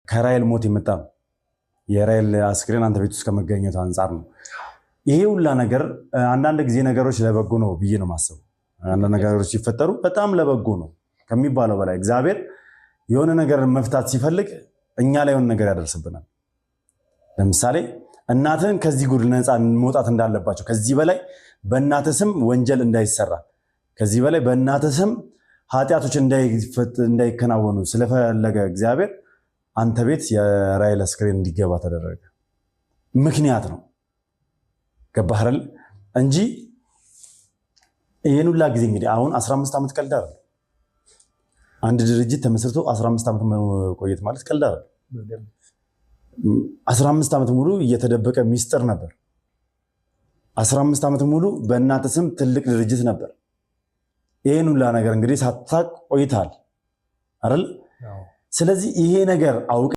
ከራይል ሞት የመጣ ነው። የራይል አስክሬን አንተ ቤት ውስጥ ከመገኘቱ አንጻር ነው። ይሄ ሁላ ነገር አንዳንድ ጊዜ ነገሮች ለበጎ ነው ብዬ ነው ማሰብ። አንዳንድ ነገሮች ሲፈጠሩ በጣም ለበጎ ነው ከሚባለው በላይ እግዚአብሔር የሆነ ነገር መፍታት ሲፈልግ እኛ ላይ የሆነ ነገር ያደርስብናል። ለምሳሌ እናትህን ከዚህ ጉድ ነፃ መውጣት እንዳለባቸው፣ ከዚህ በላይ በእናትህ ስም ወንጀል እንዳይሰራ፣ ከዚህ በላይ በእናትህ ስም ኃጢአቶች እንዳይከናወኑ ስለፈለገ እግዚአብሔር አንተ ቤት የራይል አስክሬን እንዲገባ ተደረገ። ምክንያት ነው። ገባህ አይደል? እንጂ ይሄን ሁላ ጊዜ እንግዲህ አሁን 15 ዓመት ቀልድ አይደል? አንድ ድርጅት ተመስርቶ 15 ዓመት መቆየት ማለት ቀልድ አይደል? 15 ዓመት ሙሉ እየተደበቀ ሚስጥር ነበር። 15 ዓመት ሙሉ በእናትህ ስም ትልቅ ድርጅት ነበር። ይሄን ሁላ ነገር እንግዲህ ሳታቅ ቆይታል አይደል? ስለዚህ ይሄ ነገር አውቀ